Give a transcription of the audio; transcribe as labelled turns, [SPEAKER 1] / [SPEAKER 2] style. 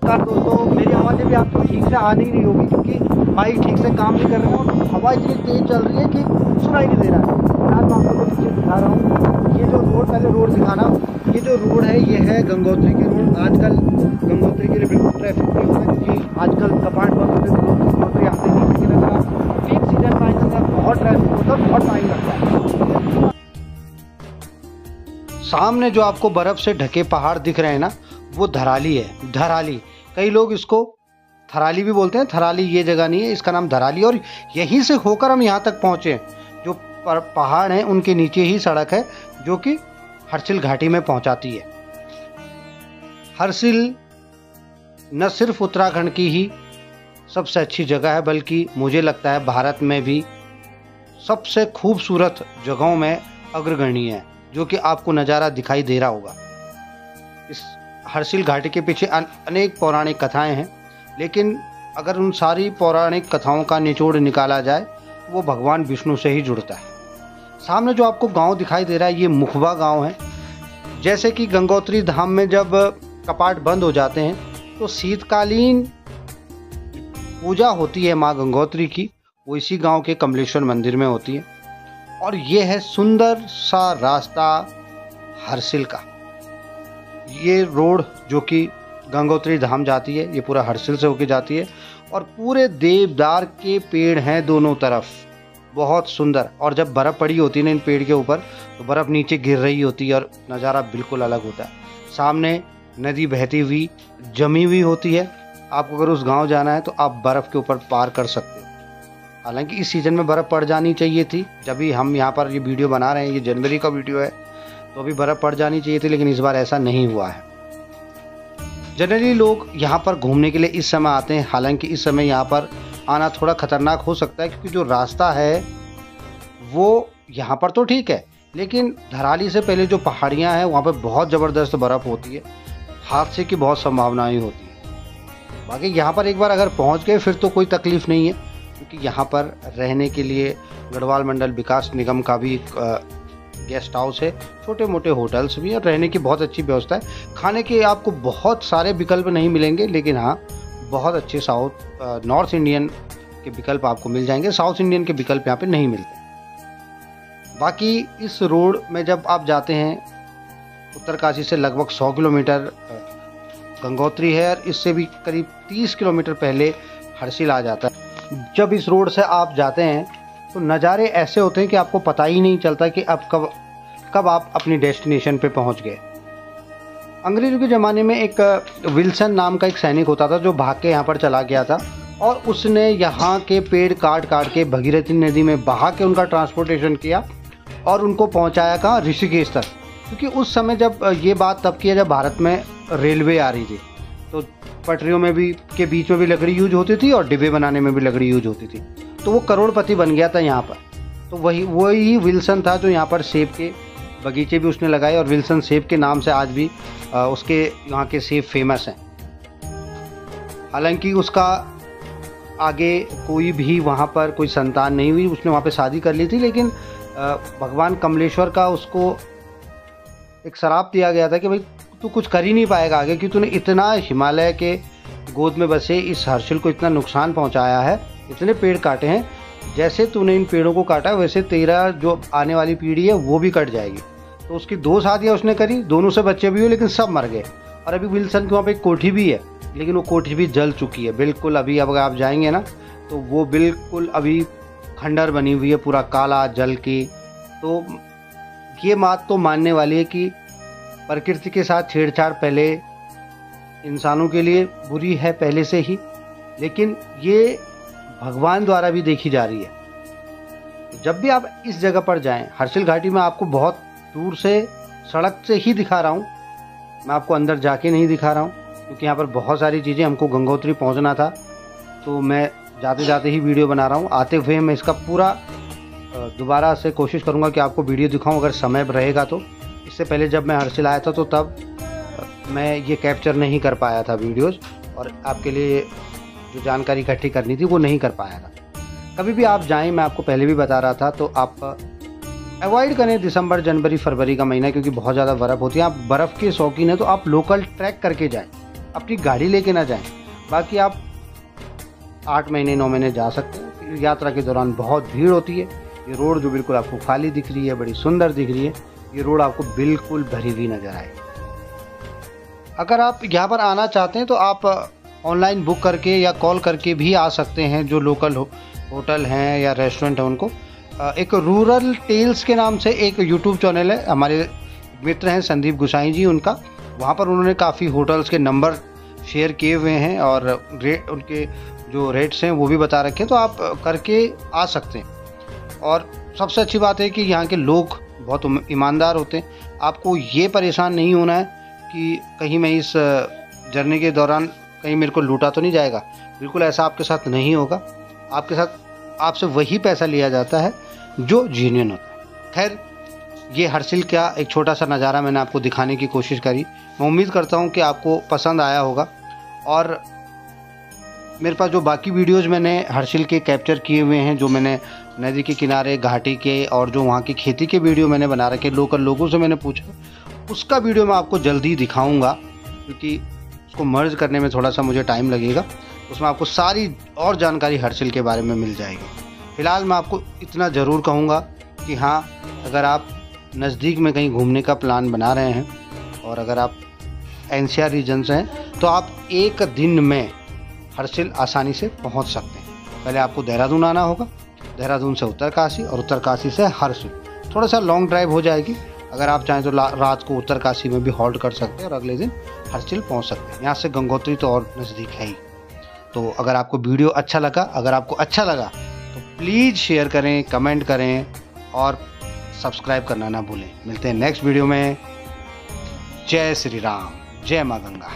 [SPEAKER 1] नमस्कार दोस्तों, मेरी आवाज़ें भी आपको ठीक से आ नहीं रही होगी क्योंकि माइक ठीक से काम नहीं कर रहा है और हवा इतनी तेज़ चल रही है कि सुनाई नहीं दे रहा है। आज मैं आपको पीछे दिखा रहा हूँ, ये जो रोड, पहले रोड दिखाना, ये जो रोड है ये है गंगोत्री की रोड। आजकल गंगोत्री के लिए बिल्कुल ट्रैफिक नहीं होता क्योंकि आजकल कपाट बंद होते हैं, लोग गंगोत्री आते नहीं, लेकिन अगर आप पीक सीजन में आएंगे बहुत ट्रैफिक होता है, बहुत टाइम लगता है। सामने जो आपको बर्फ़ से ढके पहाड़ दिख रहे हैं ना, वो धराली है। धराली, कई लोग इसको थराली भी बोलते हैं। थराली ये जगह नहीं है, इसका नाम धराली। और यहीं से होकर हम यहाँ तक पहुँचे। जो पहाड़ हैं उनके नीचे ही सड़क है जो कि हर्सिल घाटी में पहुँचाती है। हर्सिल न सिर्फ उत्तराखंड की ही सबसे अच्छी जगह है, बल्कि मुझे लगता है भारत में भी सबसे खूबसूरत जगहों में अग्रगण्य है, जो कि आपको नज़ारा दिखाई दे रहा होगा। इस हर्सिल घाटी के पीछे अनेक पौराणिक कथाएं हैं, लेकिन अगर उन सारी पौराणिक कथाओं का निचोड़ निकाला जाए वो भगवान विष्णु से ही जुड़ता है। सामने जो आपको गांव दिखाई दे रहा है ये मुखबा गांव है। जैसे कि गंगोत्री धाम में जब कपाट बंद हो जाते हैं तो शीतकालीन पूजा होती है माँ गंगोत्री की, वो इसी गांव के कमलेश्वर मंदिर में होती है। और ये है सुंदर सा रास्ता हर्सिल का। ये रोड जो कि गंगोत्री धाम जाती है, ये पूरा हर्सिल से होके जाती है। और पूरे देवदार के पेड़ हैं दोनों तरफ, बहुत सुंदर। और जब बर्फ़ पड़ी होती है ना इन पेड़ के ऊपर, तो बर्फ़ नीचे गिर रही होती है और नज़ारा बिल्कुल अलग होता है। सामने नदी बहती हुई जमी हुई होती है। आपको अगर उस गांव जाना है तो आप बर्फ़ के ऊपर पार कर सकते हो। हालांकि इस सीज़न में बर्फ़ पड़ जानी चाहिए थी। जब भी हम यहाँ पर ये वीडियो बना रहे हैं, ये जनवरी का वीडियो है, तो अभी बर्फ़ पड़ जानी चाहिए थी, लेकिन इस बार ऐसा नहीं हुआ है। जनरली लोग यहाँ पर घूमने के लिए इस समय आते हैं। हालांकि इस समय यहाँ पर आना थोड़ा ख़तरनाक हो सकता है क्योंकि जो रास्ता है वो यहाँ पर तो ठीक है, लेकिन धराली से पहले जो पहाड़ियाँ हैं वहाँ पर बहुत ज़बरदस्त बर्फ़ होती है, हादसे की बहुत संभावनाएँ होती है। बाकी यहाँ पर एक बार अगर पहुँच गए फिर तो कोई तकलीफ़ नहीं है, क्योंकि यहाँ पर रहने के लिए गढ़वाल मंडल विकास निगम का भी गेस्ट हाउस है, छोटे मोटे होटल्स भी, और रहने की बहुत अच्छी व्यवस्था है। खाने के आपको बहुत सारे विकल्प नहीं मिलेंगे, लेकिन हाँ बहुत अच्छे नॉर्थ इंडियन के विकल्प आपको मिल जाएंगे। साउथ इंडियन के विकल्प यहाँ पे नहीं मिलते। बाकी इस रोड में जब आप जाते हैं, उत्तरकाशी से लगभग 100 किलोमीटर गंगोत्री है और इससे भी करीब 30 किलोमीटर पहले हर्सिल आ जाता है। जब इस रोड से आप जाते हैं तो नज़ारे ऐसे होते हैं कि आपको पता ही नहीं चलता कि अब कब आप अपनी डेस्टिनेशन पे पहुंच गए। अंग्रेज़ों के ज़माने में एक विल्सन नाम का एक सैनिक होता था जो भाग के यहाँ पर चला गया था, और उसने यहाँ के पेड़ काट के भगीरथी नदी में बहा के उनका ट्रांसपोर्टेशन किया और उनको पहुँचाया कहाँ, ऋषिकेश तक। क्योंकि उस समय जब ये बात तब किया जब भारत में रेलवे आ रही थी, तो पटरियों में भी के बीच में भी लकड़ी यूज होती थी और डिब्बे बनाने में भी लकड़ी यूज होती थी। तो वो करोड़पति बन गया था यहाँ पर। तो वही विल्सन था जो यहाँ पर सेब के बगीचे भी उसने लगाए, और विल्सन सेब के नाम से आज भी उसके यहाँ के सेब फेमस हैं। हालांकि उसका आगे कोई भी वहाँ पर कोई संतान नहीं हुई, उसने वहाँ पे शादी कर ली थी, लेकिन भगवान कमलेश्वर का उसको एक श्राप दिया गया था कि भाई तू कुछ कर ही नहीं पाएगा आगे, कि तूने इतना हिमालय के गोद में बसे इस हर्सिल को इतना नुकसान पहुंचाया है, इतने पेड़ काटे हैं, जैसे तूने इन पेड़ों को काटा वैसे तेरा जो आने वाली पीढ़ी है वो भी कट जाएगी। तो उसकी 2 शादियाँ उसने करी, दोनों से बच्चे भी हुए, लेकिन सब मर गए। और अभी विल्सन के वहाँ पे एक कोठी भी है, लेकिन वो कोठी भी जल चुकी है बिल्कुल। अभी अब आप जाएंगे ना तो वो बिल्कुल अभी खंडर बनी हुई है, पूरा काला जल की। तो ये बात तो मानने वाली है कि प्रकृति के साथ छेड़छाड़ पहले इंसानों के लिए बुरी है पहले से ही, लेकिन ये भगवान द्वारा भी देखी जा रही है। जब भी आप इस जगह पर जाएं, हर्सिल घाटी में आपको बहुत दूर से सड़क से ही दिखा रहा हूँ, मैं आपको अंदर जाके नहीं दिखा रहा हूँ, क्योंकि यहाँ पर बहुत सारी चीज़ें, हमको गंगोत्री पहुँचना था तो मैं जाते जाते ही वीडियो बना रहा हूँ। आते हुए मैं इसका पूरा दोबारा से कोशिश करूँगा कि आपको वीडियो दिखाऊँ अगर समय रहेगा तो। इससे पहले जब मैं हर्सिल आया था तो तब मैं ये कैप्चर नहीं कर पाया था वीडियोज़, और आपके लिए जो जानकारी इकट्ठी करनी थी वो नहीं कर पाया था। कभी भी आप जाएं, मैं आपको पहले भी बता रहा था, तो आप अवॉइड करें दिसंबर जनवरी फरवरी का महीना, क्योंकि बहुत ज़्यादा बर्फ़ होती है। आप बर्फ़ के शौकीन हैं तो आप लोकल ट्रैक करके जाएं। अपनी गाड़ी लेके ना जाएं। बाकी आप 8 महीने 9 महीने जा सकते हैं। यात्रा के दौरान बहुत भीड़ होती है। ये रोड जो बिल्कुल आपको खाली दिख रही है, बड़ी सुंदर दिख रही है, ये रोड आपको बिल्कुल भरी हुई नज़र आएगी। अगर आप यहाँ पर आना चाहते हैं तो आप ऑनलाइन बुक करके या कॉल करके भी आ सकते हैं। जो लोकल होटल हैं या रेस्टोरेंट हैं उनको, एक रूरल टेल्स के नाम से एक यूट्यूब चैनल है, हमारे मित्र हैं संदीप गुसाई जी, उनका, वहाँ पर उन्होंने काफ़ी होटल्स के नंबर शेयर किए हुए हैं और उनके जो रेट्स हैं वो भी बता रखे हैं, तो आप करके आ सकते हैं। और सबसे अच्छी बात है कि यहाँ के लोग बहुत ईमानदार होते हैं। आपको ये परेशान नहीं होना है कि कहीं मैं इस जर्नी के दौरान कहीं मेरे को लूटा तो नहीं जाएगा। बिल्कुल ऐसा आपके साथ नहीं होगा। आपके साथ आपसे वही पैसा लिया जाता है जो जेन्युइन होता है। खैर, ये हर्षिल का एक छोटा सा नज़ारा मैंने आपको दिखाने की कोशिश करी। मैं उम्मीद करता हूँ कि आपको पसंद आया होगा। और मेरे पास जो बाकी वीडियोस मैंने हर्षिल के कैप्चर किए हुए हैं, जो मैंने नदी के किनारे, घाटी के, और जो वहाँ की खेती के वीडियो मैंने बना रखे, लोकल लोगों से मैंने पूछा, उसका वीडियो मैं आपको जल्दी दिखाऊंगा, क्योंकि उसको मर्ज करने में थोड़ा सा मुझे टाइम लगेगा। उसमें आपको सारी और जानकारी हर्षिल के बारे में मिल जाएगी। फ़िलहाल मैं आपको इतना ज़रूर कहूँगा कि हाँ, अगर आप नज़दीक में कहीं घूमने का प्लान बना रहे हैं और अगर आप NCR रीजन से हैं, तो आप एक दिन में हर्षिल आसानी से पहुंच सकते हैं। पहले आपको देहरादून आना होगा, देहरादून से उत्तरकाशी, और उत्तरकाशी से हर्षिल। थोड़ा सा लॉन्ग ड्राइव हो जाएगी। अगर आप चाहें तो रात को उत्तरकाशी में भी हॉल्ट कर सकते हैं और अगले दिन हर्षिल पहुंच सकते हैं। यहाँ से गंगोत्री तो और नज़दीक है ही। तो अगर आपको वीडियो अच्छा लगा तो प्लीज़ शेयर करें, कमेंट करें और सब्सक्राइब करना ना भूलें। मिलते हैं नेक्स्ट वीडियो में। जय श्री राम, जय माँ गंगा।